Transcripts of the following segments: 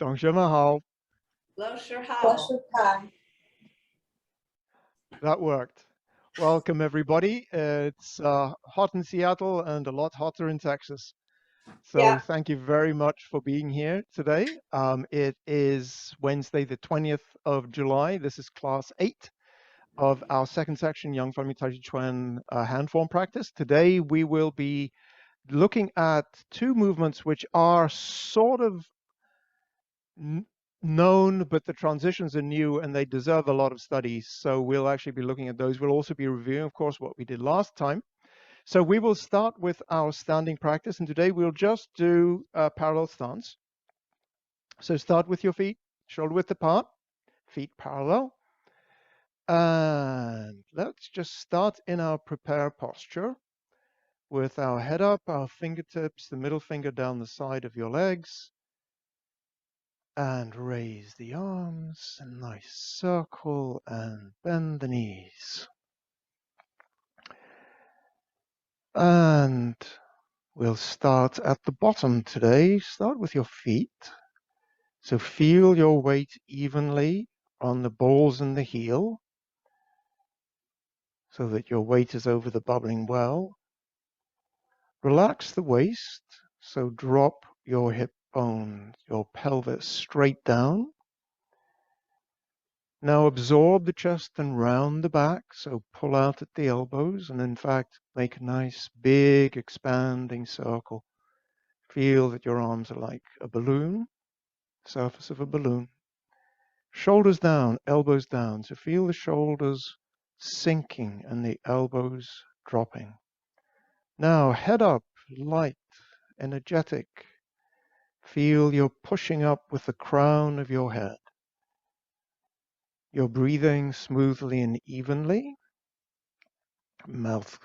同学们好. 老师好。老师好。 That worked. Welcome, everybody. It's hot in Seattle and a lot hotter in Texas. So Yeah. Thank you very much for being here today. It is Wednesday, the 20th of July. This is class 8 of our second section, Yang Fami Tai Chi Chuan hand form practice. Today, we will be looking at two movements which are sort of known, but the transitions are new and they deserve a lot of studies. So we'll actually be looking at those. We'll also be reviewing, of course, what we did last time. So we will start with our standing practice, and today we'll just do a parallel stance. So start with your feet shoulder width apart, feet parallel. And let's just start in our prepare posture with our head up, our fingertips, the middle finger down the side of your legs. And raise the arms, a nice circle, and bend the knees. And we'll start at the bottom today. Start with your feet. So feel your weight evenly on the balls and the heel, so that your weight is over the bubbling well. Relax the waist, so drop your hip bone, your pelvis straight down. Now absorb the chest and round the back, so pull out at the elbows and in fact make a nice big expanding circle. Feel that your arms are like a balloon, surface of a balloon. Shoulders down, elbows down, so feel the shoulders sinking and the elbows dropping. Now head up, light, energetic. Feel you're pushing up with the crown of your head. You're breathing smoothly and evenly. Mouth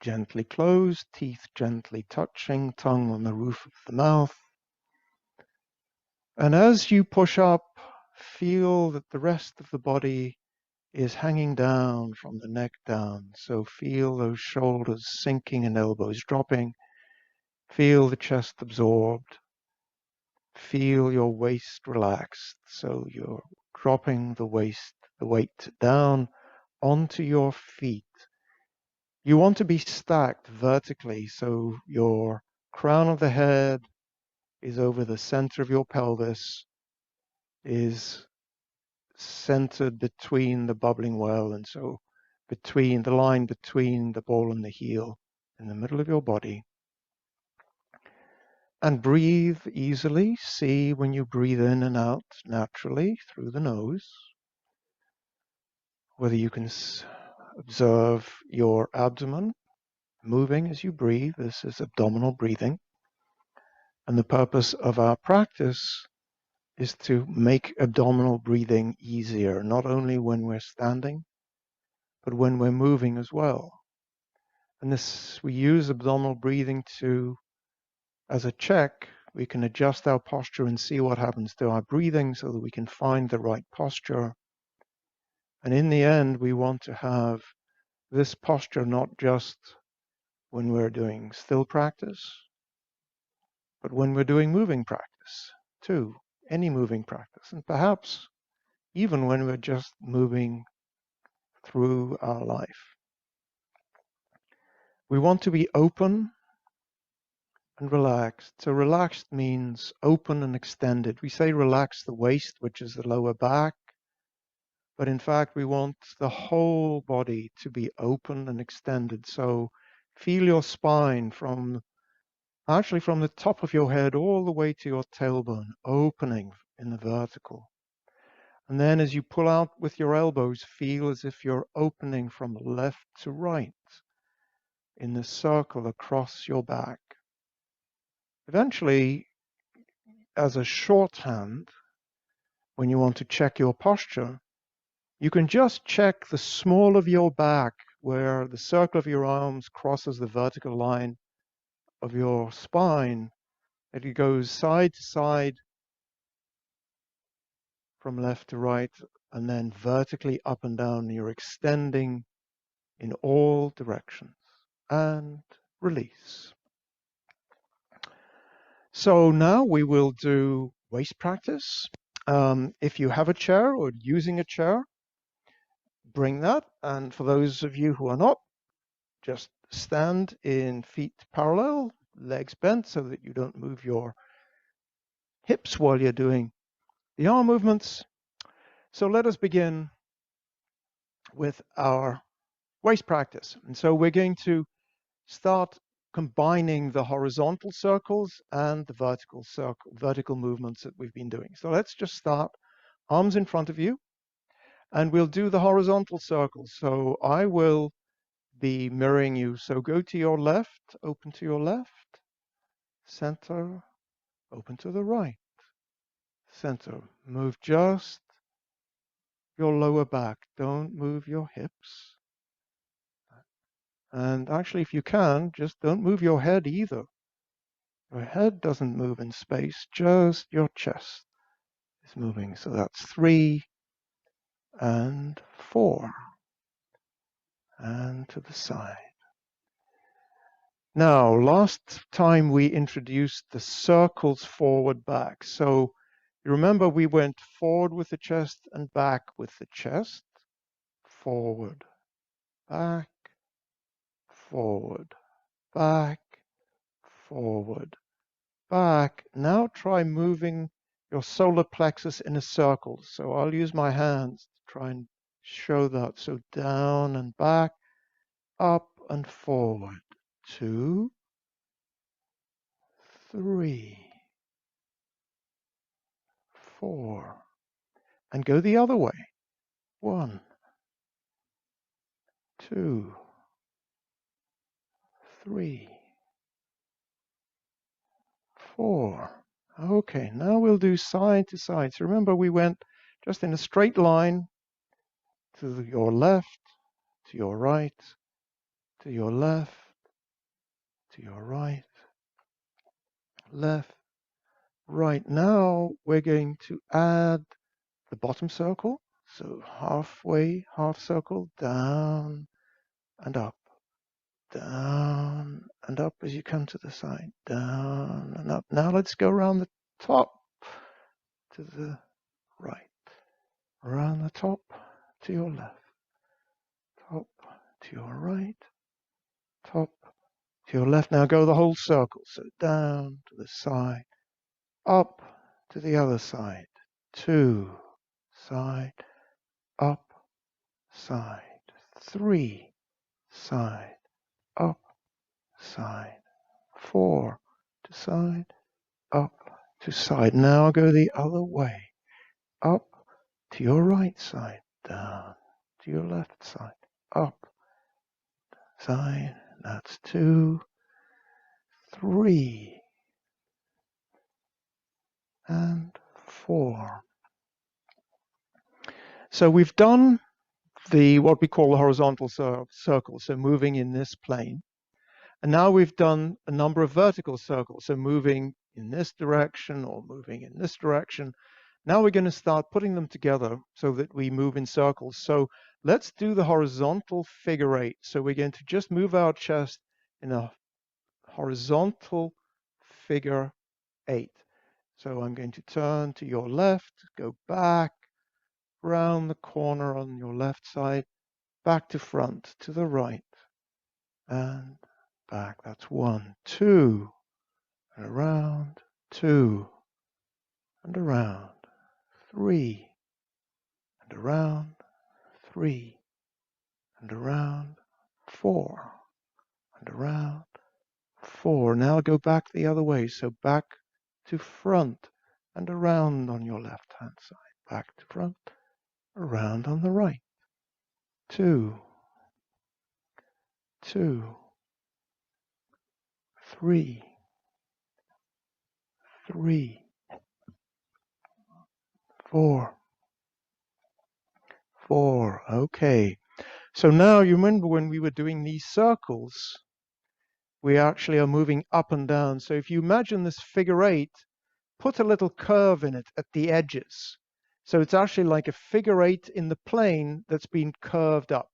gently closed, teeth gently touching, tongue on the roof of the mouth. And as you push up, feel that the rest of the body is hanging down from the neck down. So feel those shoulders sinking and elbows dropping. Feel the chest absorbed. Feel your waist relaxed. So you're dropping the weight down onto your feet. You want to be stacked vertically, so your crown of the head is over the center of your pelvis, is centered between the bubbling well, and so between the line between the ball and the heel in the middle of your body. And breathe easily. See when you breathe in and out naturally through the nose, whether you can observe your abdomen moving as you breathe. This is abdominal breathing. And the purpose of our practice is to make abdominal breathing easier, not only when we're standing, but when we're moving as well. And this, we use abdominal breathing as a check. We can adjust our posture and see what happens to our breathing so that we can find the right posture. And in the end, we want to have this posture not just when we're doing still practice, but when we're doing moving practice too, any moving practice, and perhaps even when we're just moving through our life. We want to be open and relaxed. So relaxed means open and extended. We say relax the waist, which is the lower back, but in fact we want the whole body to be open and extended. So feel your spine from the top of your head all the way to your tailbone, opening in the vertical. And then as you pull out with your elbows, feel as if you're opening from left to right in the circle across your back. Eventually, as a shorthand, when you want to check your posture, you can just check the small of your back where the circle of your arms crosses the vertical line of your spine. It goes side to side from left to right and then vertically up and down. You're extending in all directions and release. So now we will do waist practice. If you have a chair or using a chair, bring that. And for those of you who are not, just stand in feet parallel, legs bent so that you don't move your hips while you're doing the arm movements. So let us begin with our waist practice. And so we're going to start combining the horizontal circles and the vertical movements that we've been doing. So let's just start arms in front of you, and we'll do the horizontal circles. So I will be mirroring you. So go to your left, open to your left, center, open to the right, center. Move just your lower back. Don't move your hips. And actually, if you can, just don't move your head either. Your head doesn't move in space, just your chest is moving. So that's 3 and 4. And to the side. Now, last time we introduced the circles forward, back. So you remember we went forward with the chest and back with the chest. Forward, back, forward, back, forward, back. Now try moving your solar plexus in a circle. So I'll use my hands to try and show that. So down and back, up and forward. 2, 3, 4. And go the other way. 1, 2, 3, 4. Okay, now we'll do side to side. So remember we went just in a straight line to your left, to your right, to your left, to your right, left, right. Now we're going to add the bottom circle. So halfway, half circle, down and up, down and up as you come to the side, down and up. Now let's go around the top to the right, around the top to your left, top to your right, top to your left. Now go the whole circle. So down to the side, up to the other side, 2, side, up, side, 3, side, up, side, 4, to side, up, to side. Now go the other way, up to your right side, down to your left side, up, side. That's 2, 3, and 4. So we've done what we call the horizontal circle, so moving in this plane. And now we've done a number of vertical circles, so moving in this direction or moving in this direction. Now we're going to start putting them together so that we move in circles. So let's do the horizontal figure 8. So we're going to just move our chest in a horizontal figure 8. So I'm going to turn to your left, go back, round the corner on your left side, back to front, to the right, and back. That's 1, 2, and around, 2, and around, 3, and around, 3, and around, 4, and around, 4. Now go back the other way. So back to front and around on your left-hand side. Back to front, around on the right. 2, 2, 3, 3, 4, 4. Okay. So now you remember when we were doing these circles, we actually are moving up and down. So if you imagine this figure 8, put a little curve in it at the edges. So it's actually like a figure 8 in the plane that's been curved up.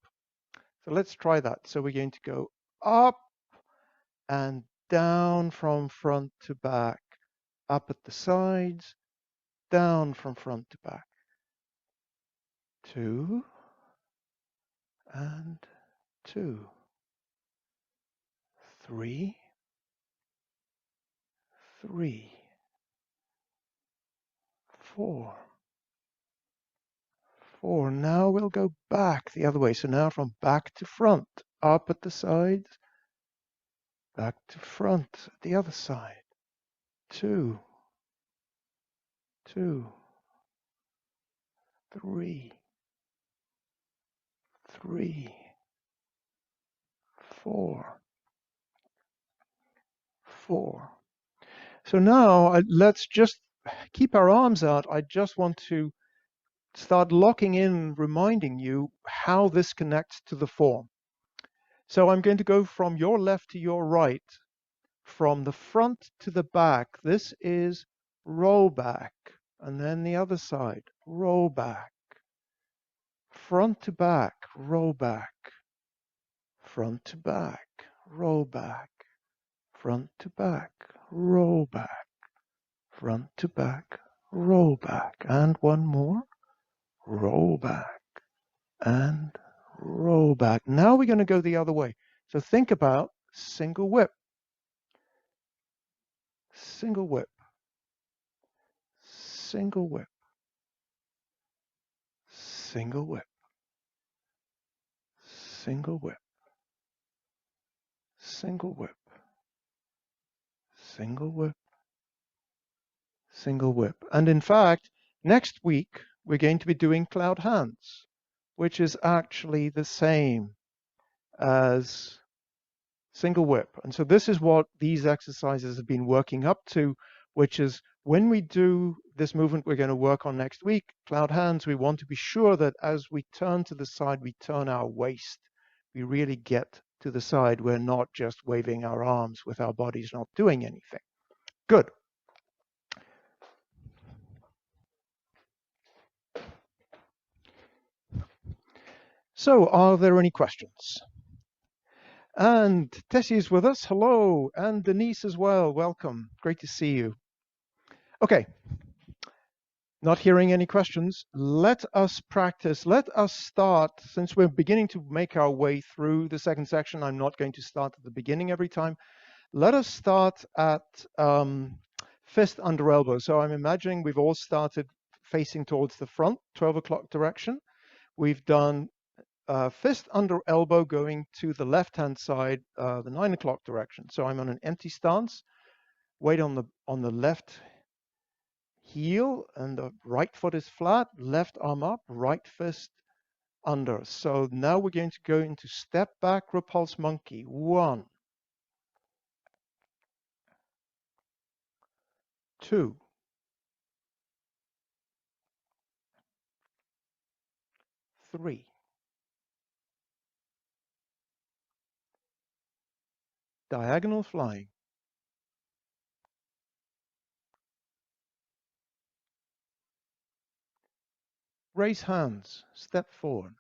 So let's try that. So we're going to go up and down from front to back, up at the sides, down from front to back. 2 and 2. 3, 3, 4, 4. Now we'll go back the other way. So now from back to front, up at the sides, back to front at the other side. 2, 2, 3, 3, 4, 4. So now let's just keep our arms out. I just want to start locking in, reminding you how this connects to the form. So I'm going to go from your left to your right, from the front to the back. This is roll back, and then the other side, roll back. Front to back, roll back. Front to back, roll back. Front to back, roll back. Front to back, roll back. And one more, roll back. And roll back. Now we're going to go the other way. So think about single whip, single whip, single whip, single whip, single whip, single whip, single whip, single whip. And in fact, next week we're going to be doing cloud hands, which is actually the same as single whip. And so this is what these exercises have been working up to, which is when we do this movement we're going to work on next week, cloud hands, we want to be sure that as we turn to the side, we turn our waist. We really get to the side. We're not just waving our arms with our bodies not doing anything. Good. So are there any questions? And Tessie is with us. Hello. And Denise as well. Welcome. Great to see you. Okay. Not hearing any questions. Let us practice. Let us start. Since we're beginning to make our way through the second section, I'm not going to start at the beginning every time. Let us start at fist under elbow. So I'm imagining we've all started facing towards the front, 12 o'clock direction. We've done fist under elbow going to the left-hand side, the 9 o'clock direction. So I'm on an empty stance. Weight on the left heel, and the right foot is flat. Left arm up, right fist under. So now we're going to go into step back repulse monkey. 1, 2, 3, 4, diagonal flying. Raise hands, step forward.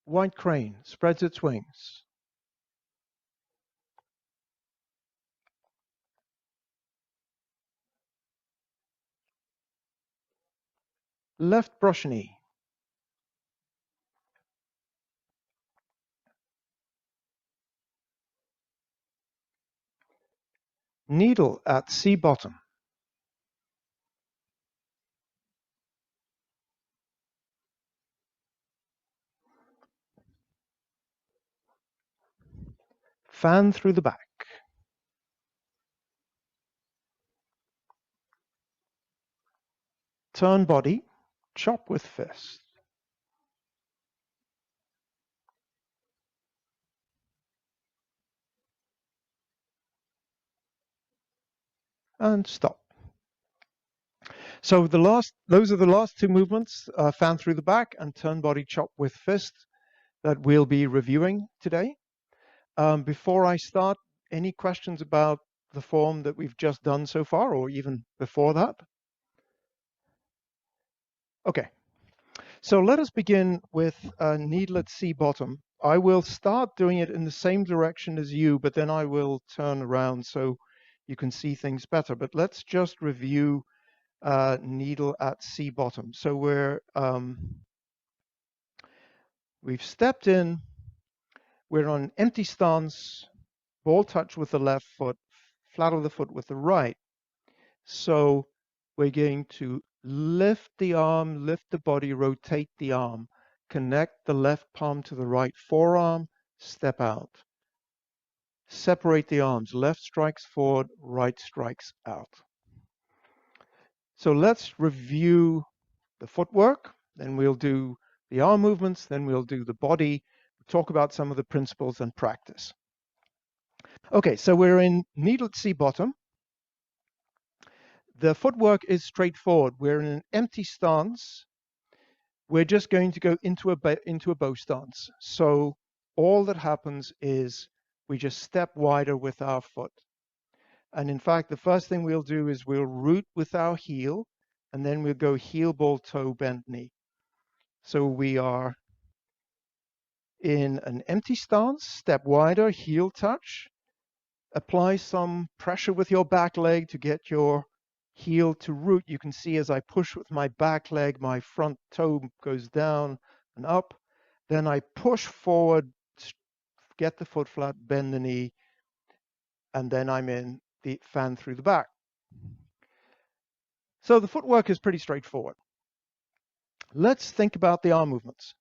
White crane spreads its wings. Left brush knee. Needle at C bottom. Fan through the back. Turn body, chop with fist. And stop. So those are the last two movements, fan through the back and turn body, chop with fist, that we'll be reviewing today. Before I start, any questions about the form that we've just done so far, or even before that? Okay, so let us begin with needle at C bottom. I will start doing it in the same direction as you, but then I will turn around so you can see things better. But let's just review needle at sea bottom. So we've stepped in, we're on an empty stance, ball touch with the left foot, flat of the foot with the right. So we're going to lift the arm, lift the body, rotate the arm, connect the left palm to the right forearm, step out. Separate the arms, left strikes forward, right strikes out. So let's review the footwork, then we'll do the arm movements, then we'll do the body, talk about some of the principles and practice. Okay, so we're in needle at sea bottom. The footwork is straightforward. We're in an empty stance. We're just going to go into a bow stance. So all that happens is we just step wider with our foot. And in fact, the first thing we'll do is we'll root with our heel, and then we'll go heel, ball, toe, bend, knee. So we are in an empty stance, step wider, heel touch. Apply some pressure with your back leg to get your heel to root. You can see as I push with my back leg, my front toe goes down and up. Then I push forward, get the foot flat, bend the knee, and then I'm in the fan through the back. So the footwork is pretty straightforward. Let's think about the arm movements.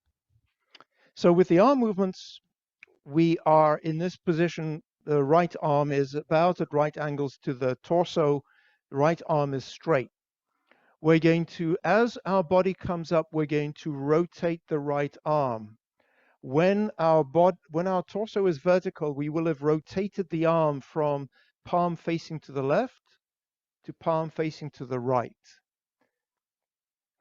So with the arm movements, we are in this position. The right arm is about at right angles to the torso. The right arm is straight. We're going to, as our body comes up, we're going to rotate the right arm. When our torso is vertical, we will have rotated the arm from palm facing to the left to palm facing to the right.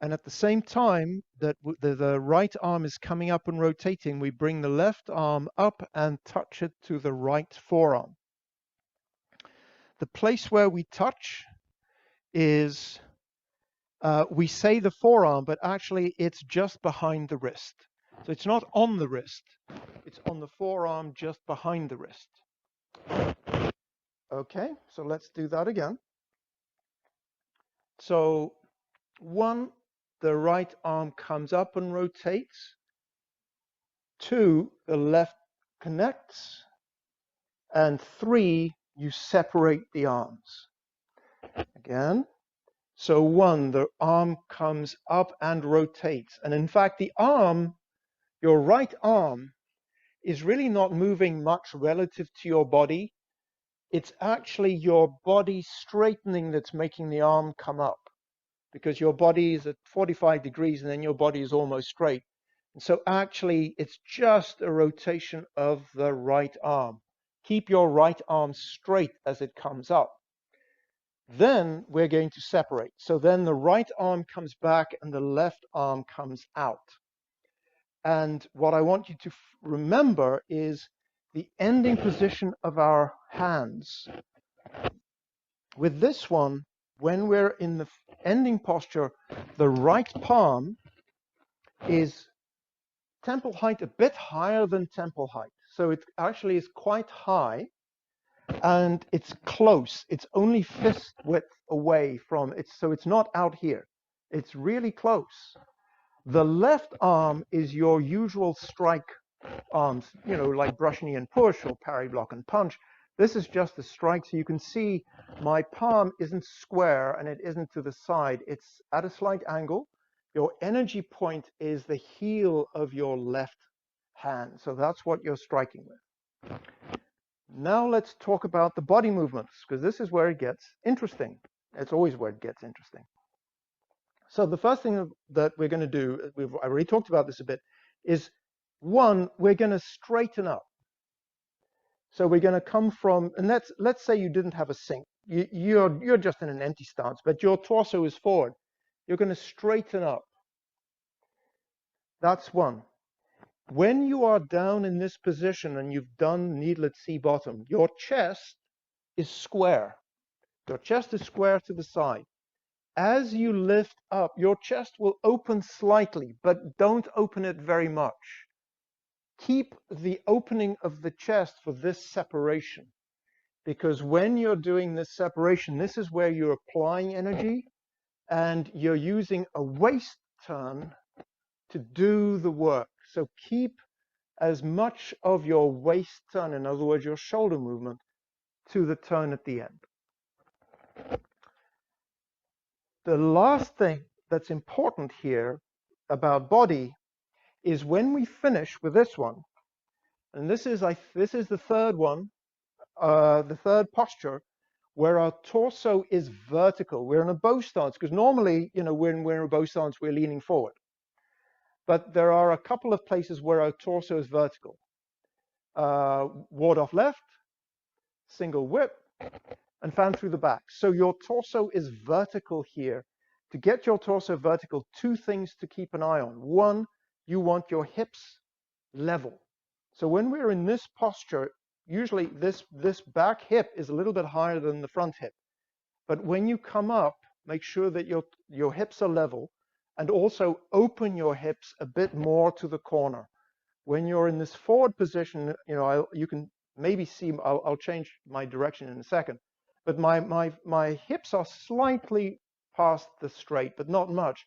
And at the same time that the right arm is coming up and rotating, we bring the left arm up and touch it to the right forearm. The place where we touch is, we say the forearm, but actually it's just behind the wrist. So it's not on the wrist, it's on the forearm just behind the wrist. Okay, so let's do that again. So 1, the right arm comes up and rotates. 2, the left connects. And 3, you separate the arms. Again. So 1, the arm comes up and rotates. And in fact, the arm, your right arm, is really not moving much relative to your body. It's actually your body straightening that's making the arm come up, because your body is at 45 degrees and then your body is almost straight. And so actually it's just a rotation of the right arm. Keep your right arm straight as it comes up. Then we're going to separate. So then the right arm comes back and the left arm comes out. And what I want you to remember is the ending position of our hands. With this one, when we're in the ending posture, the right palm is temple height, a bit higher than temple height. So it actually is quite high, and it's close. It's only fist width away from it, so it's not out here. It's really close. The left arm is your usual strike arms, you know, like brush, knee, and push, or parry, block, and punch. This is just a strike, so you can see my palm isn't square and it isn't to the side. It's at a slight angle. Your energy point is the heel of your left hand, so that's what you're striking with. Now let's talk about the body movements, because this is where it gets interesting. It's always where it gets interesting. So the first thing that we're going to do, I already talked about this a bit, is 1, we're going to straighten up. So we're going to come from, and let's say you didn't have a sink. You're just in an empty stance, but your torso is forward. You're going to straighten up. That's 1. When you are down in this position and you've done needle at sea bottom, your chest is square. Your chest is square to the side. As you lift up, your chest will open slightly, but don't open it very much. keep the opening of the chest for this separation, because when you're doing this separation, this is where you're applying energy and you're using a waist turn to do the work. So keep as much of your waist turn, in other words, your shoulder movement, to the turn at the end. The last thing that's important here about body is when we finish with this one, and this is the third one, the third posture, where our torso is vertical. We're in a bow stance, because normally, when we're in a bow stance, we're leaning forward. But there are a couple of places where our torso is vertical. Ward off left, single whip, and fan through the back. So your torso is vertical here. To get your torso vertical, two things to keep an eye on. One, you want your hips level. So when we're in this posture, usually this back hip is a little bit higher than the front hip. But when you come up, make sure that your hips are level, and also open your hips a bit more to the corner. When you're in this forward position, you can maybe see, I'll change my direction in a second, but my hips are slightly past the straight, but not much.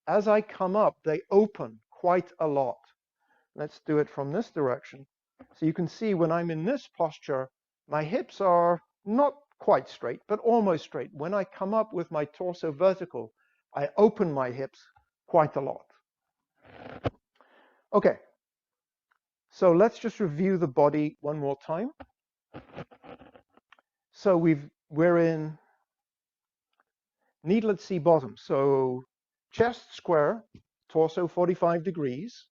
As I come up, they open quite a lot. Let's do it from this direction. So you can see when I'm in this posture, my hips are not quite straight, but almost straight. When I come up with my torso vertical, I open my hips quite a lot. Okay, so let's just review the body one more time. So we're in needle at sea bottom. So chest square, torso 45 degrees.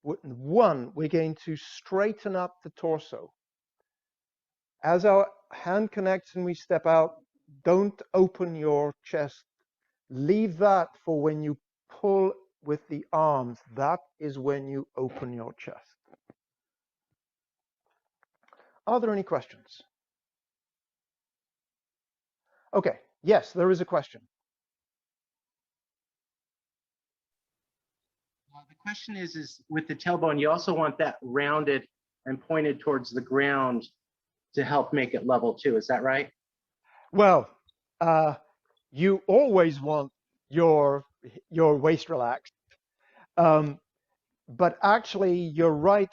One, we're going to straighten up the torso. As our hand connects and we step out, don't open your chest. Leave that for when you pull with the arms. That is when you open your chest. Are there any questions? Okay, yes, there is a question. Well, the question is with the tailbone, you also want that rounded and pointed towards the ground to help make it level too. Is that right? Well, you always want your waist relaxed, but actually, you're right.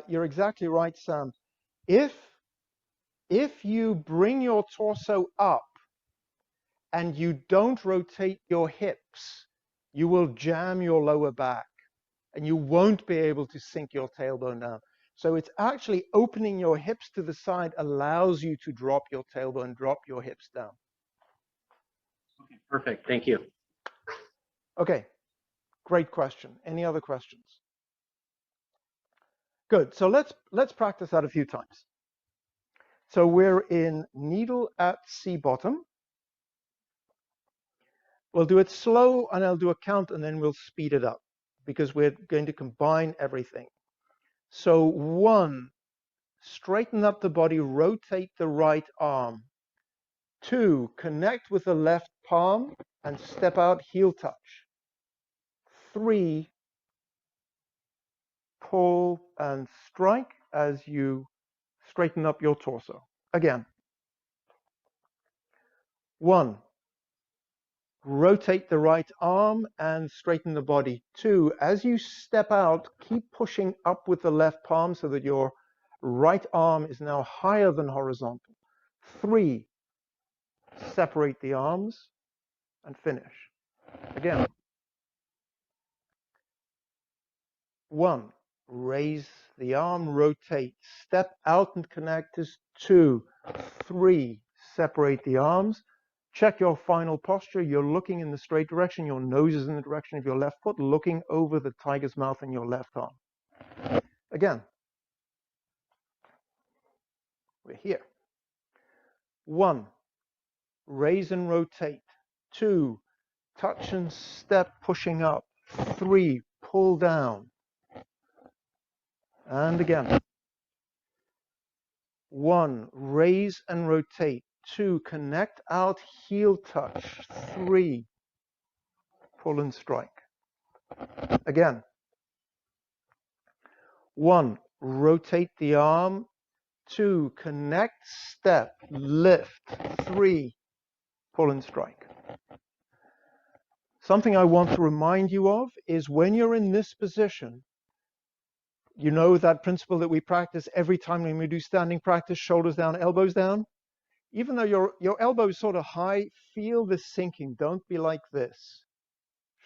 You're exactly right, Sam. If you bring your torso up and you don't rotate your hips, you will jam your lower back, and you won't be able to sink your tailbone down. So it's actually opening your hips to the side allows you to drop your tailbone, drop your hips down. Okay, perfect. Thank you. Okay, great question. Any other questions? Good. So let's practice that a few times. So we're in needle at sea bottom. We'll do it slow, and I'll do a count, and then we'll speed it up because we're going to combine everything. So 1, straighten up the body, rotate the right arm. 2, connect with the left palm and step out, heel touch. 3, pull and strike as you straighten up your torso. Again. 1, rotate the right arm and straighten the body. 2, as you step out, keep pushing up with the left palm so that your right arm is now higher than horizontal. 3, separate the arms and finish. Again. 1, raise the arm, rotate, step out and connect is 2. 3, separate the arms. Check your final posture. You're looking in the straight direction. Your nose is in the direction of your left foot, looking over the tiger's mouth in your left arm. Again. We're here. 1, raise and rotate. 2, touch and step, pushing up. 3, pull down. And again. 1, raise and rotate. 2, connect out, heel touch. 3, pull and strike. Again. 1, rotate the arm. 2, connect, step, lift. 3, pull and strike. Something I want to remind you of is when you're in this position, you know that principle that we practice every time when we do standing practice, shoulders down, elbows down? Even though your elbow is sort of high, feel the sinking. Don't be like this.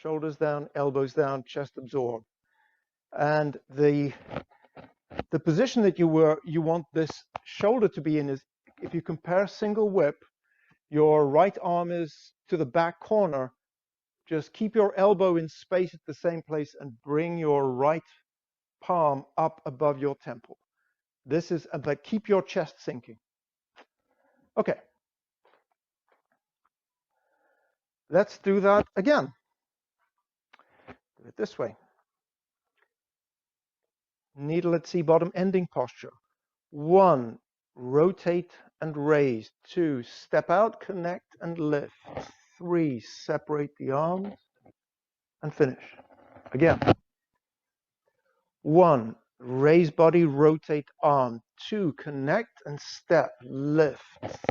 Shoulders down, elbows down, chest absorbed. And the position that you want this shoulder to be in is, if you compare single whip, your right arm is to the back corner. Just keep your elbow in space at the same place and bring your right palm up above your temple. This is, but keep your chest sinking. Okay. Let's do that again. Do it this way. Needle at C bottom, ending posture. 1, rotate and raise. 2, step out, connect and lift. 3, separate the arms and finish. Again. 1, raise body, rotate arm. 2, connect and step, lift.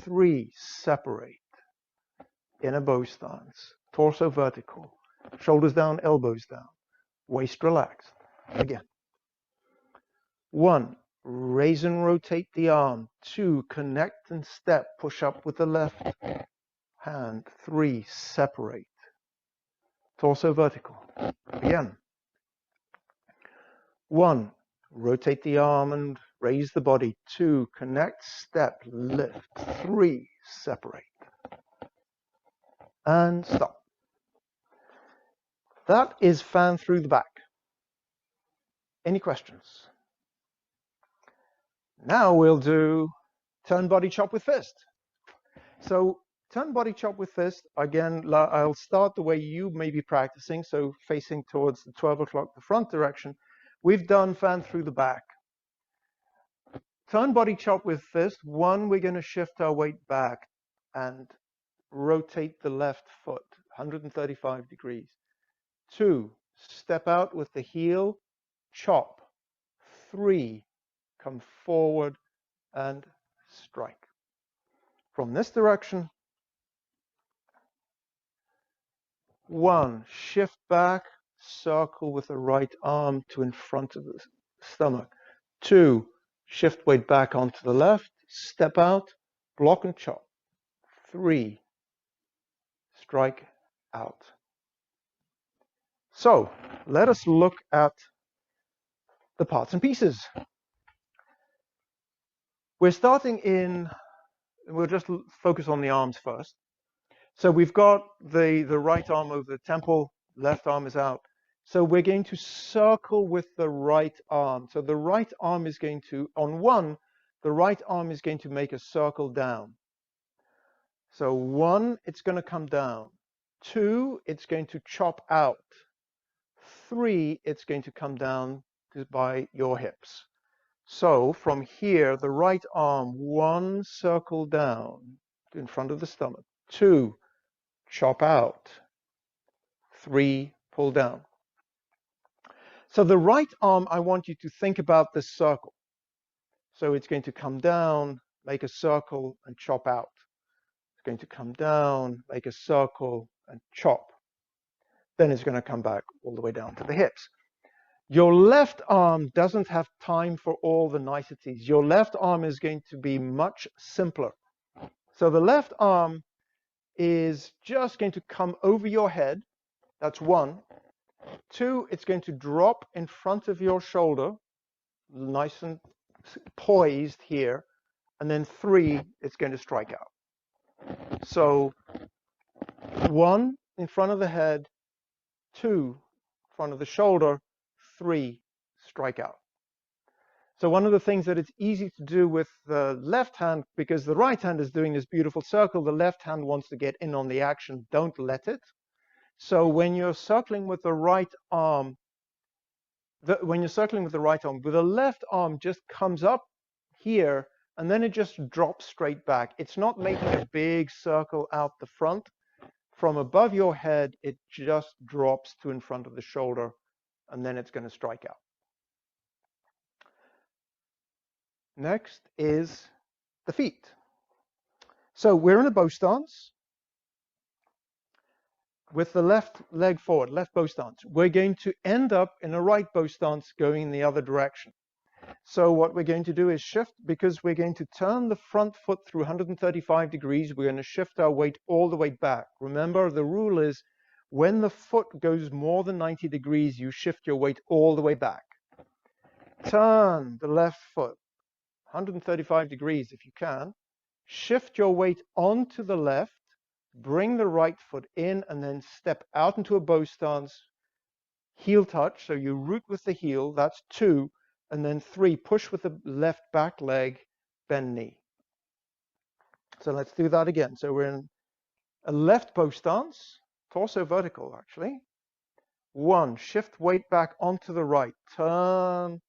3, separate. In a bow stance. Torso vertical. Shoulders down, elbows down. Waist relaxed. Again. 1, raise and rotate the arm. 2, connect and step, push up with the left hand. 3, separate. Torso vertical. Again. 1, rotate the arm and raise the body. 2, connect, step, lift. 3, separate. And stop. That is fan through the back. Any questions? Now we'll do turn body chop with fist. So turn body chop with fist, again, I'll start the way you may be practicing, so facing towards the 12 o'clock, the front direction. We've done fan through the back. Turn body chop with fist. 1, we're going to shift our weight back and rotate the left foot 135 degrees. 2, step out with the heel, chop. 3, come forward and strike. From this direction, 1, shift back, circle with the right arm to in front of the stomach. 2, shift weight back onto the left, step out, block and chop. 3, strike out. So let us look at the parts and pieces. We'll just focus on the arms first. So we've got the right arm over the temple, left arm is out. So we're going to circle with the right arm. So the right arm is going to, on 1, the right arm is going to make a circle down. So 1, it's going to come down. 2, it's going to chop out. 3, it's going to come down by your hips. So from here, the right arm, 1, circle down in front of the stomach. 2, chop out. 3, pull down. So the right arm, I want you to think about this circle. So it's going to come down, make a circle, and chop out. It's going to come down, make a circle, and chop. Then it's going to come back all the way down to the hips. Your left arm doesn't have time for all the niceties. Your left arm is going to be much simpler. So the left arm is just going to come over your head. That's 1. 2, it's going to drop in front of your shoulder, nice and poised here. And then 3, it's going to strike out. So 1 in front of the head, 2 in front of the shoulder, 3, strike out. So one of the things that it's easy to do with the left hand, because the right hand is doing this beautiful circle, the left hand wants to get in on the action. Don't let it. So when you're circling with the right arm, with the left arm just comes up here, and then it just drops straight back. It's not making a big circle out the front. From above your head, it just drops to in front of the shoulder, and then it's going to strike out. Next is the feet. So we're in a bow stance with the left leg forward, left bow stance. We're going to end up in a right bow stance going in the other direction. So what we're going to do is shift, because we're going to turn the front foot through 135 degrees. We're going to shift our weight all the way back. Remember, the rule is when the foot goes more than 90 degrees, you shift your weight all the way back. Turn the left foot 135 degrees if you can. Shift your weight onto the left, bring the right foot in, and then step out into a bow stance, heel touch. So you root with the heel, that's 2. And then 3, push with the left back leg, bend knee. So let's do that again. So we're in a left bow stance, torso vertical actually. 1, shift weight back onto the right, turn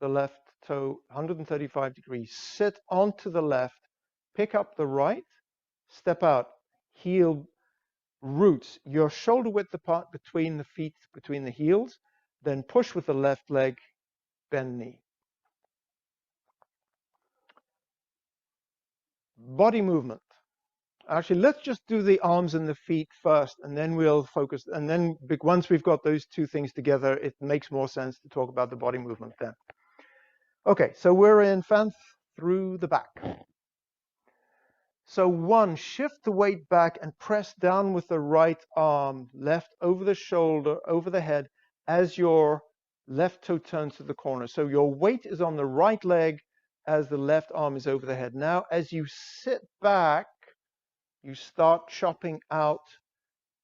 the left toe 135 degrees, sit onto the left, pick up the right, step out, heel roots, your shoulder width apart between the feet, between the heels, then push with the left leg, bend knee. Body movement. Actually, let's just do the arms and the feet first, and then we'll focus. And then once we've got those two things together, it makes more sense to talk about the body movement then. Okay, so we're in fan through the back. So 1, shift the weight back and press down with the right arm, left over the shoulder, over the head, as your left toe turns to the corner. So your weight is on the right leg as the left arm is over the head. Now, as you sit back, you start chopping out.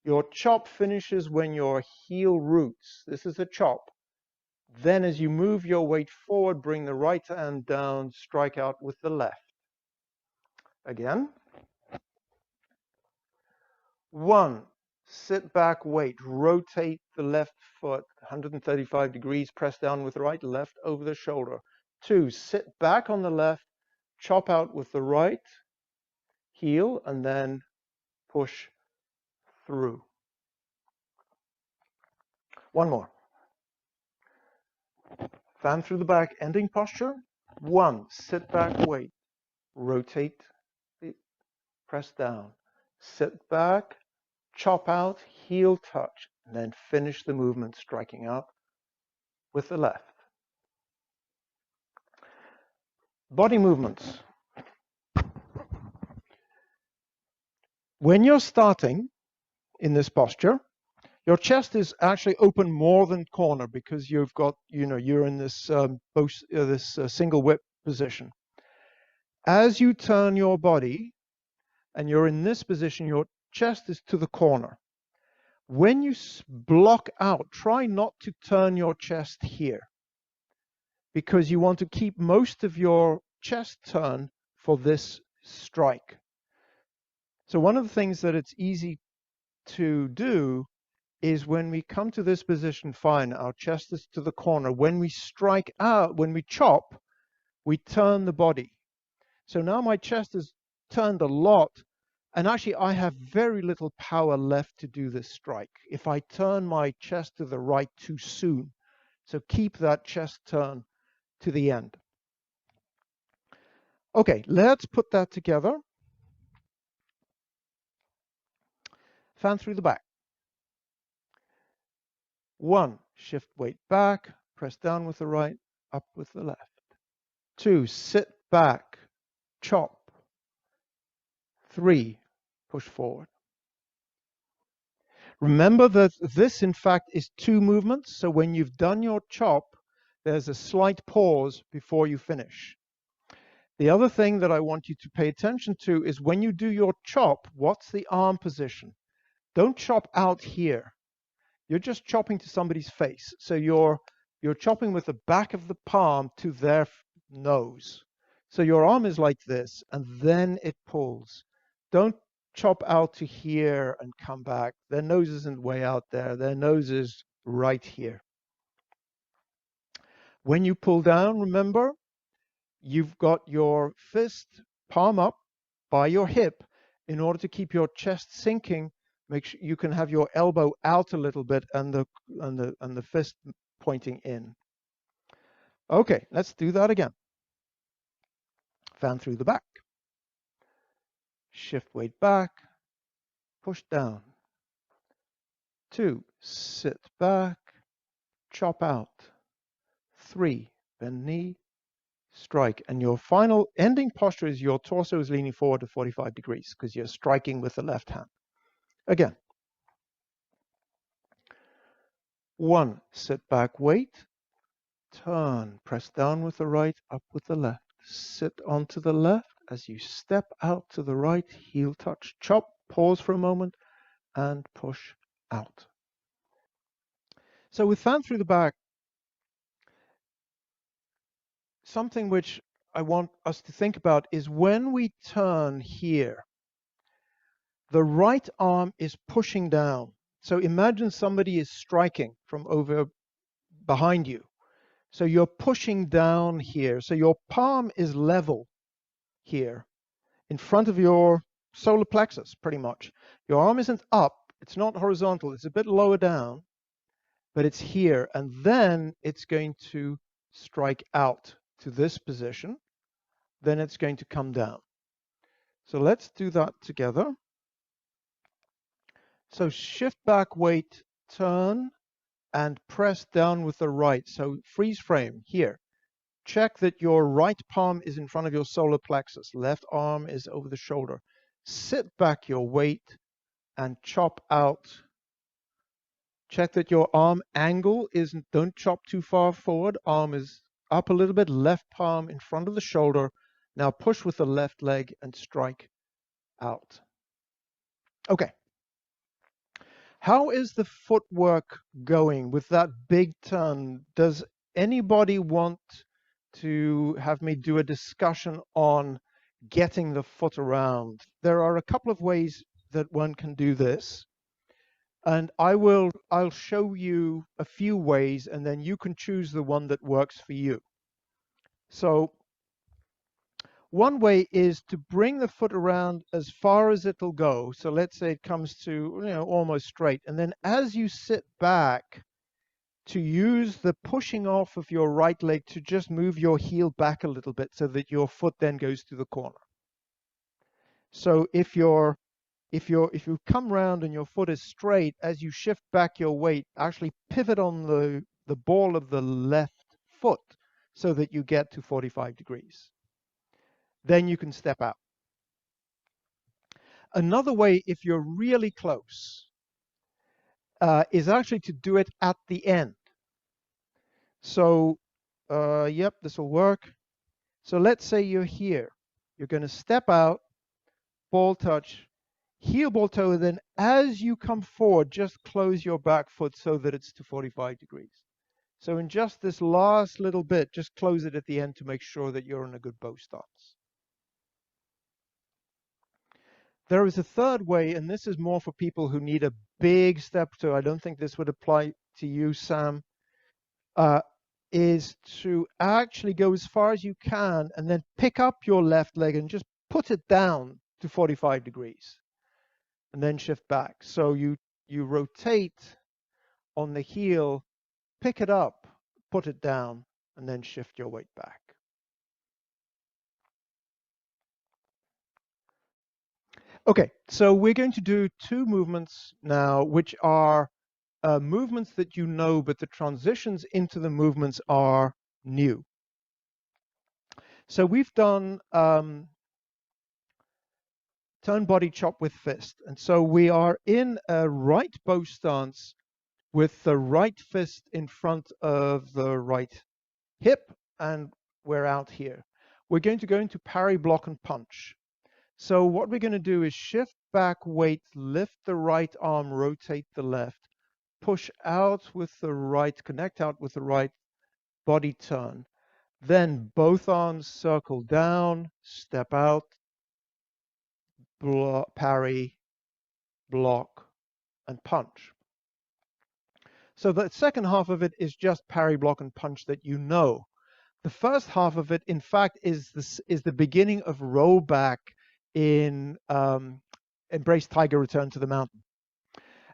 Your chop finishes when your heel roots. This is a chop. Then as you move your weight forward, bring the right hand down, strike out with the left. Again. 1, sit back, weight, rotate the left foot 135 degrees, press down with the right, left over the shoulder. 2, sit back on the left, chop out with the right heel, and then push through. One more. Fan through the back, ending posture. 1, sit back, weight, rotate, press down, sit back, chop out, heel touch, and then finish the movement striking out with the left. Body movements. When you're starting in this posture, your chest is actually open more than corner because you've got, you're in this single whip position. As you turn your body and you're in this position, your chest is to the corner. When you block out, try not to turn your chest here because you want to keep most of your chest turn for this strike. So one of the things that it's easy to do is when we come to this position, fine, our chest is to the corner. When we strike out, when we chop, we turn the body. So now my chest is turned a lot, and actually I have very little power left to do this strike if I turn my chest to the right too soon. So keep that chest turn to the end. Okay, let's put that together. Fan through the back. 1, shift weight back, press down with the right, up with the left. 2, sit back, chop. 3, push forward. Remember that this, in fact, is 2 movements. So when you've done your chop, there's a slight pause before you finish. The other thing that I want you to pay attention to is when you do your chop, what's the arm position? Don't chop out here. You're just chopping to somebody's face. So you're chopping with the back of the palm to their nose. So your arm is like this, and then it pulls. Don't chop out to here and come back. Their nose isn't way out there. Their nose is right here. When you pull down, remember, you've got your fist palm up by your hip in order to keep your chest sinking. Make sure you can have your elbow out a little bit and the fist pointing in. Okay, let's do that again. fan through the back. Shift weight back, push down. 2, sit back, chop out. 3, bend knee, strike. And your final ending posture is your torso is leaning forward to 45 degrees because you're striking with the left hand. Again. 1, sit back, wait, turn, press down with the right, up with the left. Sit onto the left as you step out to the right, heel touch, chop, pause for a moment, and push out. So with fan through the back, something which I want us to think about is when we turn here, the right arm is pushing down. So imagine somebody is striking from over behind you. So you're pushing down here. So your palm is level here in front of your solar plexus, pretty much. Your arm isn't up. It's not horizontal. It's a bit lower down, but it's here. And then it's going to strike out to this position. Then it's going to come down. So let's do that together. So shift back, weight, turn, and press down with the right. So freeze frame here. Check that your right palm is in front of your solar plexus. Left arm is over the shoulder. Sit back your weight and chop out. Check that your arm angle isn't, don't chop too far forward. Arm is up a little bit, left palm in front of the shoulder. Now push with the left leg and strike out. Okay. How is the footwork going with that big turn? Does anybody want to have me do a discussion on getting the foot around? There are a couple of ways that one can do this. And I'll show you a few ways, and then you can choose the one that works for you. So one way is to bring the foot around as far as it'll go. So let's say it comes to, almost straight. And then as you sit back, to use the pushing off of your right leg to just move your heel back a little bit so that your foot then goes to the corner. So if you come round and your foot is straight, as you shift back your weight, actually pivot on the ball of the left foot so that you get to 45 degrees. Then you can step out. Another way, if you're really close, is actually to do it at the end. So, yep, this will work. So let's say you're here. You're going to step out, ball touch, heel ball toe, and then as you come forward, just close your back foot so that it's to 45 degrees. So in just this last little bit, just close it at the end to make sure that you're in a good bow stance. There is a third way, and this is more for people who need a big step toe. I don't think this would apply to you, Sam. Is to actually go as far as you can and then pick up your left leg and just put it down to 45 degrees and then shift back. So you rotate on the heel, pick it up, put it down, and then shift your weight back. Okay, so we're going to do two movements now, which are movements that you know, but the transitions into the movements are new. So we've done turn body chop with fist. And so we are in a right bow stance with the right fist in front of the right hip, and we're out here. We're going to go into parry, block, and punch. So what we're going to do is shift back, weight, lift the right arm, rotate the left, push out with the right, connect out with the right, body turn. Then both arms circle down, step out, block, parry, block, and punch. So the second half of it is just parry, block, and punch that you know. The first half of it, in fact, is the beginning of rollback in Embrace Tiger, Return to the Mountain.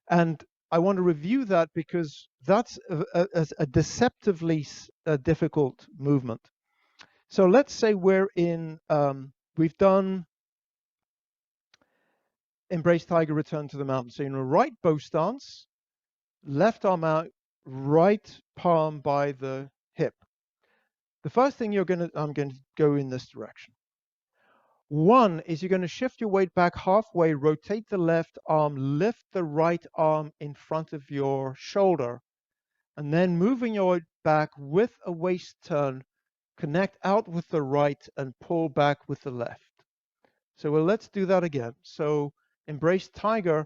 And I want to review that because that's a deceptively difficult movement. So let's say we're in, we've done Embrace Tiger, Return to the Mountain. So in a right bow stance, left arm out, right palm by the hip. The first thing I'm going to go in this direction. One is you're going to shift your weight back halfway, rotate the left arm, lift the right arm in front of your shoulder, and then moving your weight back with a waist turn, connect out with the right and pull back with the left. So well, let's do that again. So Embrace Tiger.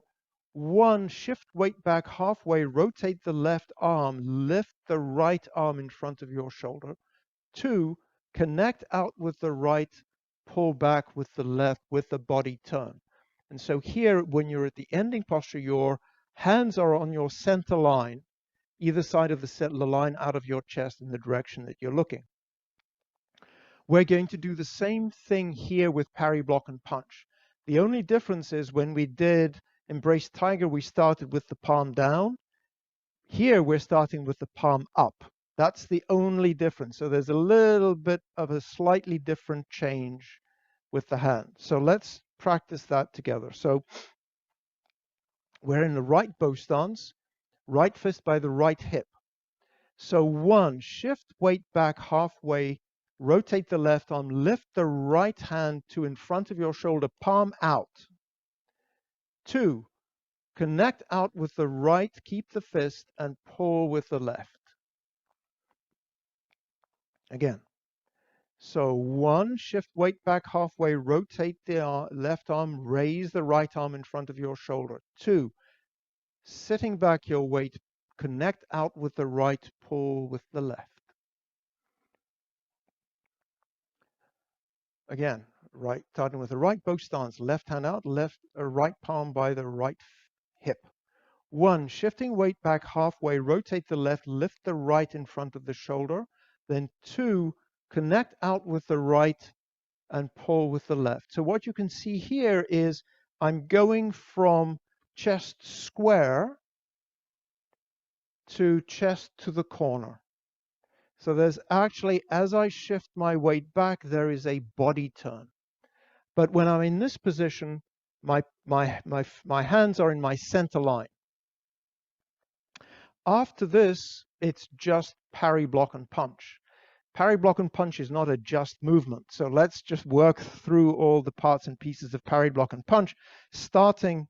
One, shift weight back halfway, rotate the left arm, lift the right arm in front of your shoulder. Two, connect out with the right, pull back with the left with the body turn. And so here, when you're at the ending posture, your hands are on your center line, either side of the line out of your chest in the direction that you're looking. We're going to do the same thing here with parry, block, and punch. The only difference is when we did Embrace Tiger, we started with the palm down. Here, we're starting with the palm up. That's the only difference. So there's a little bit of a slightly different change with the hand. So let's practice that together. So we're in the right bow stance, right fist by the right hip. So one, shift weight back halfway, rotate the left arm, lift the right hand to in front of your shoulder, palm out. Two, connect out with the right, keep the fist, and pull with the left. Again. So one, shift weight back halfway, rotate the left arm, raise the right arm in front of your shoulder. Two, sitting back your weight, connect out with the right, pull with the left. Again, right, starting with the right bow stance, left hand out, right palm by the right hip. One, shifting weight back halfway, rotate the left, lift the right in front of the shoulder. Then two, connect out with the right and pull with the left. So what you can see here is I'm going from chest square to chest to the corner. So there's actually, as I shift my weight back, there is a body turn. But when I'm in this position, my hands are in my center line. After this, it's just parry, block, and punch. Parry, block, and punch is not a just movement. So let's just work through all the parts and pieces of parry, block, and punch, starting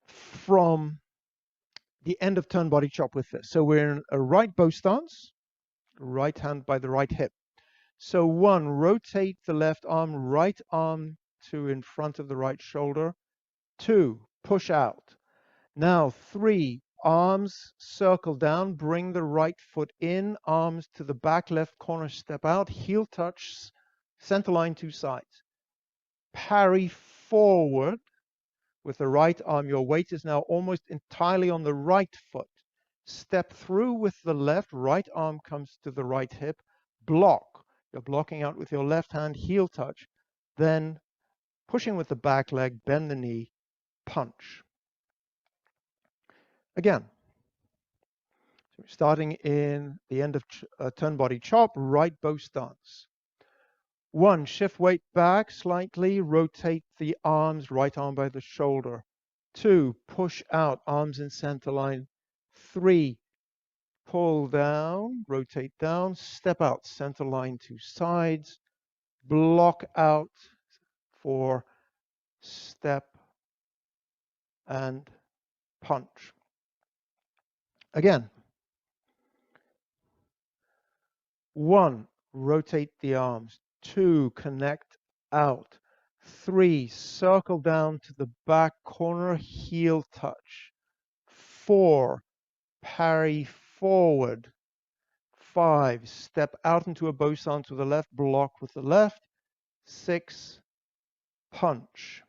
from the end of turn body chop with this. So we're in a right bow stance, right hand by the right hip. So one, rotate the left arm, right arm to in front of the right shoulder. Two, push out. Now three, arms circle down, bring the right foot in, arms to the back left corner, step out, heel touch, center line, two sides. Parry forward with the right arm. Your weight is now almost entirely on the right foot. Step through with the left, right arm comes to the right hip. Block. You're blocking out with your left hand, heel touch. Then pushing with the back leg, bend the knee, punch. Again, starting in the end of turn body chop, right bow stance. One, shift weight back slightly, rotate the arms, right arm by the shoulder. Two, push out, arms in center line. Three, pull down, rotate down, step out, center line, two sides. Block out for step and punch. Again. One, rotate the arms. Two, connect out. Three, circle down to the back corner, heel touch. Four, parry forward. Five, step out into a bow stance with the left, block with the left. Six, punch.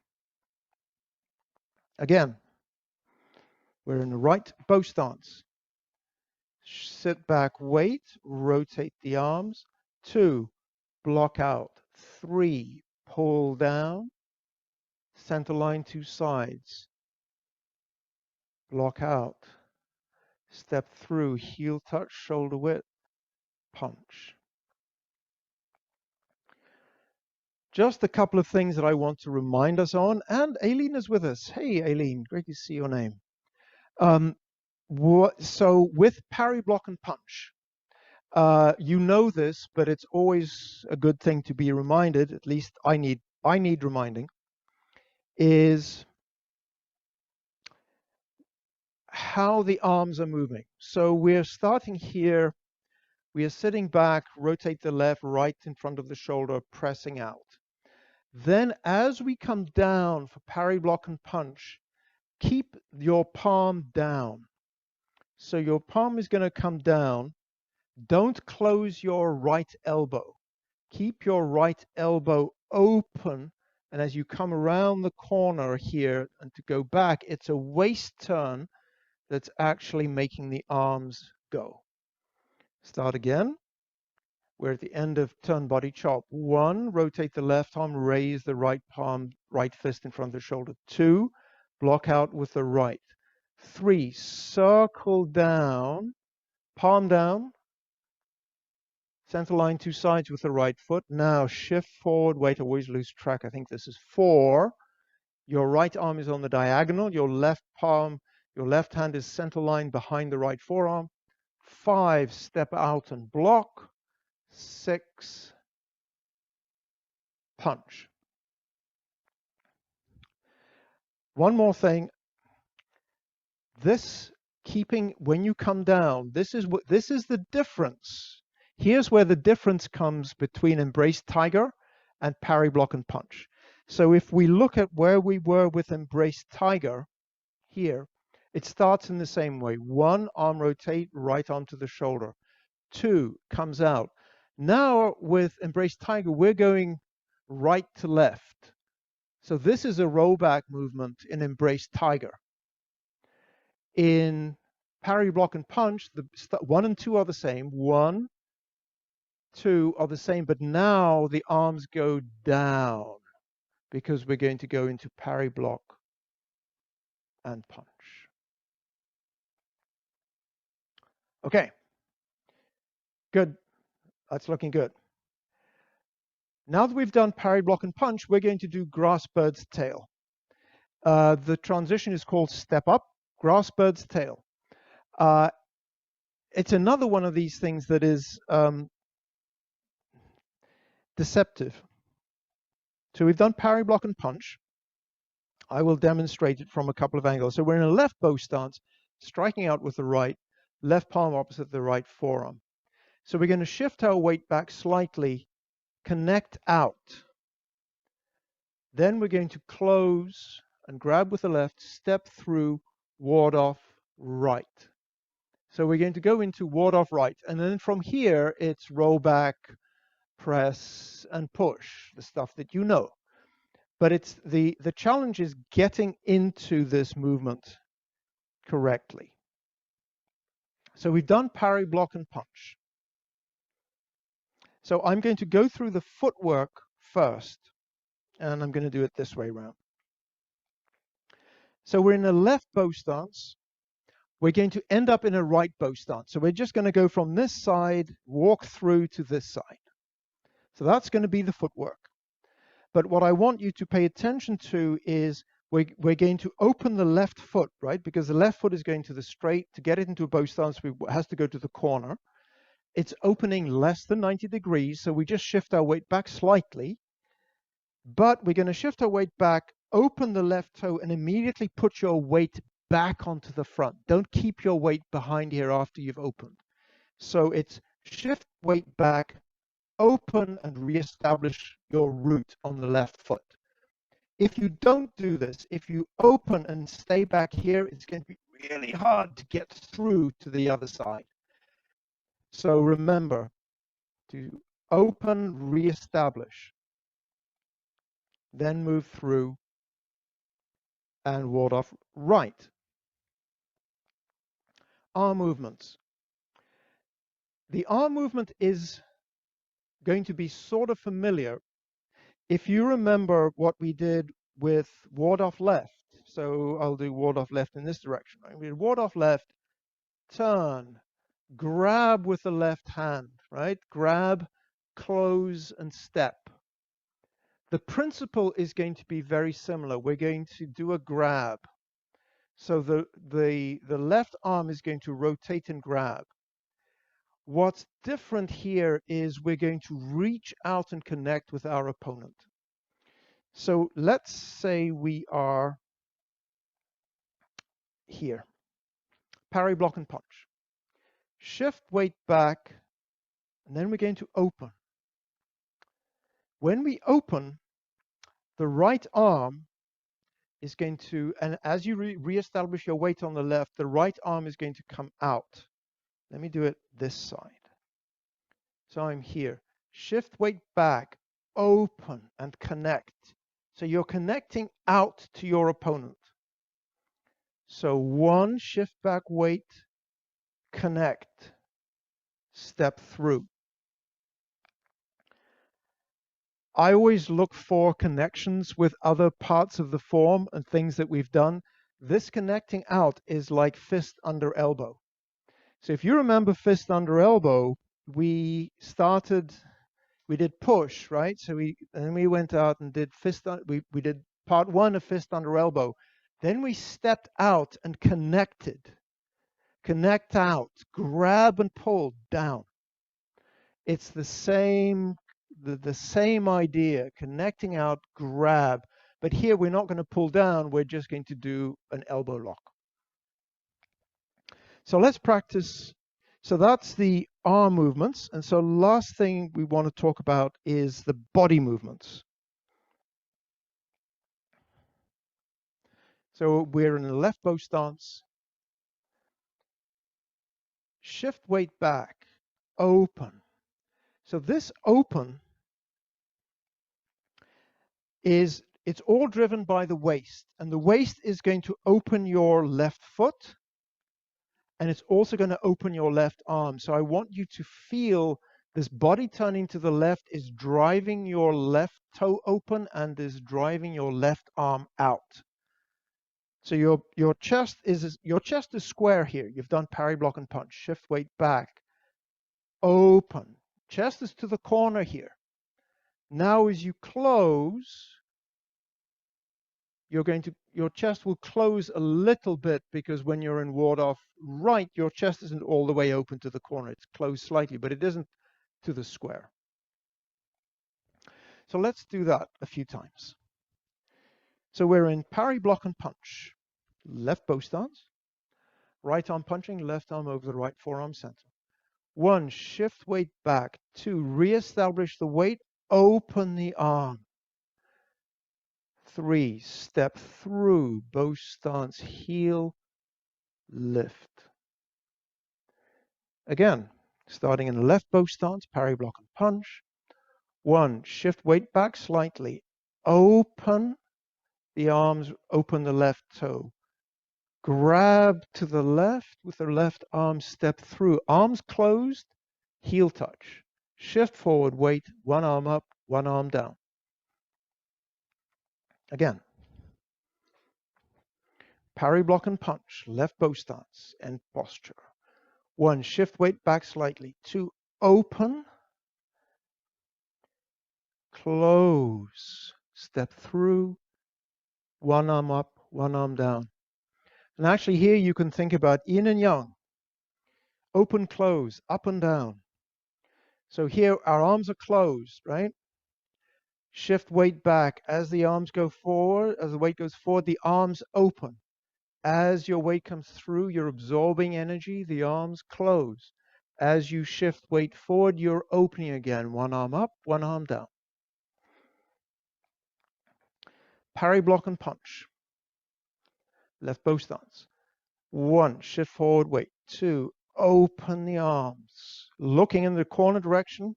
Again, we're in the right bow stance. Sit back, wait, rotate the arms. Two, block out. Three, pull down. Center line, two sides. Block out. Step through, heel touch, shoulder width, punch. Just a couple of things that I want to remind us on, and Aileen is with us. Hey, Aileen, great to see your name. So with parry, block, and punch, you know this, but it's always a good thing to be reminded, at least I need reminding, is how the arms are moving. So we're starting here, we are sitting back, rotate the left, right in front of the shoulder, pressing out. Then as we come down for parry, block, and punch, keep your palm down. So your palm is going to come down. Don't close your right elbow. Keep your right elbow open. And as you come around the corner here and to go back, it's a waist turn that's actually making the arms go. Start again. We're at the end of turn body chop. 1, rotate the left arm, raise the right palm, right fist in front of the shoulder. 2, block out with the right. 3, circle down, palm down, center line 2 sides with the right foot. Now shift forward, wait, always lose track. I think this is 4. Your right arm is on the diagonal, your left palm, your left hand is center line behind the right forearm. 5, step out and block. 6, punch. One more thing, this keeping when you come down, this is the difference. Here's where the difference comes between embrace tiger and parry, block, and punch. So if we look at where we were with embrace tiger here, it starts in the same way. 1, arm rotate, right arm to the shoulder. 2, comes out. Now with embrace tiger, we're going right to left. So this is a rollback movement in embrace tiger. In parry, block, and punch, the 1 and 2 are the same. 1, 2 are the same, but now the arms go down because we're going to go into parry, block, and punch. Okay, good. That's looking good. Now that we've done parry, block, and punch, we're going to do grass bird's tail. The transition is called step up, grass bird's tail. It's another one of these things that is deceptive. So we've done parry, block, and punch. I will demonstrate it from a couple of angles. So we're in a left bow stance, striking out with the right, left palm opposite the right forearm. So we're going to shift our weight back slightly, connect out. Then we're going to close and grab with the left, step through, ward off, right. So we're going to go into ward off right. And then from here, it's roll back, press, and push, the stuff that you know. But it's the challenge is getting into this movement correctly. So we've done parry, block, and punch. So I'm going to go through the footwork first, and I'm going to do it this way around. So we're in a left bow stance. We're going to end up in a right bow stance. So we're just going to go from this side, walk through to this side. So that's going to be the footwork. But what I want you to pay attention to is we're going to open the left foot, right? Because the left foot is going to the straight. To get it into a bow stance, it has to go to the corner. It's opening less than 90 degrees, so we just shift our weight back slightly. But we're going to shift our weight back, open the left toe, and immediately put your weight back onto the front. Don't keep your weight behind here after you've opened. So it's shift weight back, open, and reestablish your root on the left foot. If you don't do this, if you open and stay back here, it's going to be really hard to get through to the other side. So remember to open, reestablish, then move through and ward off right. Arm movements. The arm movement is going to be sort of familiar if you remember what we did with ward off left. So I'll do ward off left in this direction. Right? We did ward off left, turn, grab with the left hand, right? Grab, close, and step. The principle is going to be very similar. We're going to do a grab. So the left arm is going to rotate and grab. What's different here is we're going to reach out and connect with our opponent. So let's say we are here. Parry, block, and punch. Shift, weight back, and then we're going to open. When we open, the right arm is going to, and as you re-establish your weight on the left, the right arm is going to come out. Let me do it this side. So I'm here. Shift, weight back, open, and connect. So you're connecting out to your opponent. So one, shift back, weight, connect, step through. I always look for connections with other parts of the form and things that we've done. This connecting out is like fist under elbow. So if you remember fist under elbow, we did push, right? So we went out and did we did part one of fist under elbow. Then we stepped out and connected. Connect out, grab and pull down. It's the same idea, connecting out, grab. But here we're not going to pull down, we're just going to do an elbow lock. So let's practice. So that's the arm movements. And so last thing we want to talk about is the body movements. So we're in a left bow stance. Shift weight back, open. So this open it's all driven by the waist, and the waist is going to open your left foot, and it's also going to open your left arm. So I want you to feel this body turning to the left is driving your left toe open and is driving your left arm out. So your chest is square here. You've done parry, block, and punch. Shift weight back, open. Chest is to the corner here. Now as you close, your chest will close a little bit, because when you're in ward off right, your chest isn't all the way open to the corner. It's closed slightly, but it isn't to the square. So let's do that a few times. So we're in parry, block, and punch. Left bow stance. Right arm punching, left arm over the right forearm center. 1, shift weight back. 2, reestablish the weight, open the arm. 3, step through, bow stance, heel, lift. Again, starting in the left bow stance, parry, block, and punch. 1, shift weight back slightly, open the arms, open the left toe. Grab to the left with the left arm, step through, arms closed, heel touch. Shift forward, weight, one arm up, one arm down. Again, parry, block, and punch, left bow stance, and posture. 1, shift weight back slightly. 2, open, close, step through, one arm up, one arm down. And actually here you can think about yin and yang, open, close, up and down. So here our arms are closed, right? Shift weight back. As the arms go forward, as the weight goes forward, the arms open. As your weight comes through, you're absorbing energy, the arms close. As you shift weight forward, you're opening again. One arm up, one arm down. Parry, block, and punch. Left bow stance. 1, shift forward, weight. 2, open the arms. Looking in the corner direction.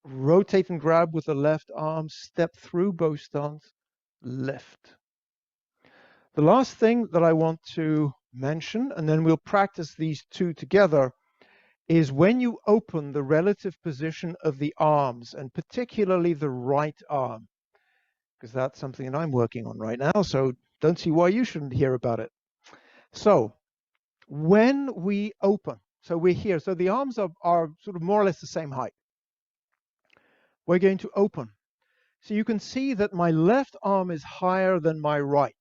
Rotate and grab with the left arm. Step through, bow stance. Lift. The last thing that I want to mention, and then we'll practice these two together, is when you open the relative position of the arms, and particularly the right arm, because that's something that I'm working on right now, so don't see why you shouldn't hear about it. So when we open, so we're here, so the arms are sort of more or less the same height. We're going to open. So you can see that my left arm is higher than my right.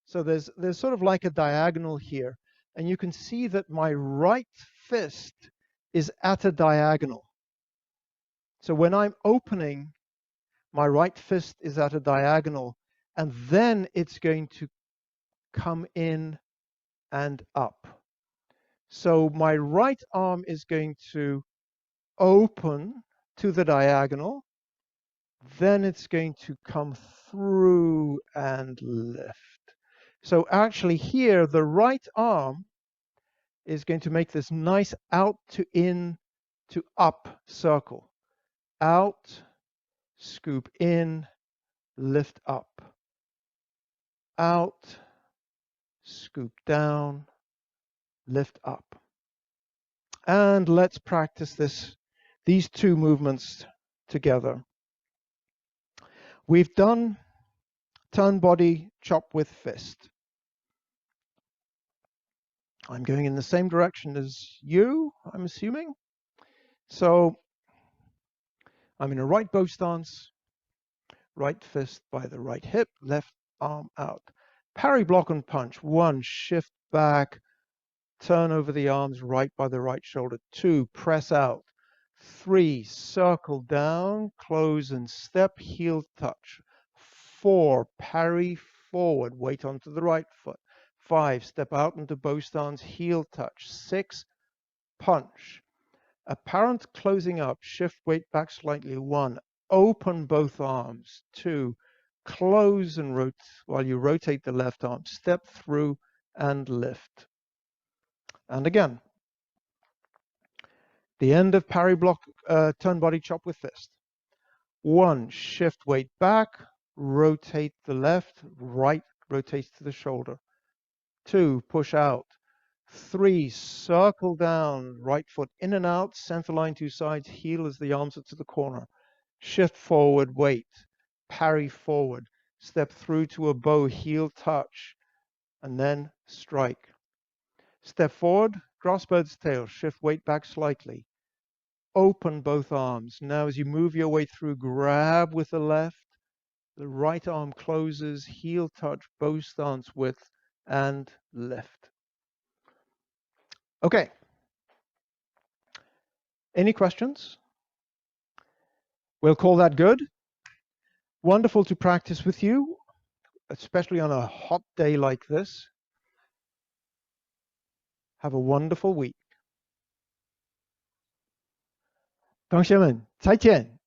So there's sort of like a diagonal here. And you can see that my right fist is at a diagonal. So when I'm opening, my right fist is at a diagonal, and then it's going to come in and up. So my right arm is going to open to the diagonal, then it's going to come through and lift. So actually here, the right arm is going to make this nice out to in to up circle. Out, scoop in, lift up. Out, scoop down, lift up. And let's practice these two movements together. We've done turn body, chop with fist. I'm going in the same direction as you, I'm assuming. So I'm in a right bow stance, right fist by the right hip, left arm out. Parry, block, and punch. 1, shift back, turn over the arms right by the right shoulder. 2, press out. 3, circle down, close and step, heel touch. 4, parry forward, weight onto the right foot. 5, step out into bow stance, heel touch. 6, punch. Apparent closing up, shift weight back slightly. 1, open both arms. 2, close and rotate while you rotate the left arm. Step through and lift. And again, the end of parry, block, turn body, chop with fist. 1, shift weight back, rotate the left, right rotates to the shoulder. 2, push out. 3, circle down, right foot in and out, center line 2 sides, heel as the arms are to the corner. Shift forward, weight, parry forward, step through to a bow, heel touch, and then strike. Step forward, grass bird's tail, shift weight back slightly. Open both arms. Now as you move your way through, grab with the left, the right arm closes, heel touch, bow stance width, and lift. Okay. Any questions? We'll call that good. Wonderful to practice with you, especially on a hot day like this. Have a wonderful week. 同学们，再见。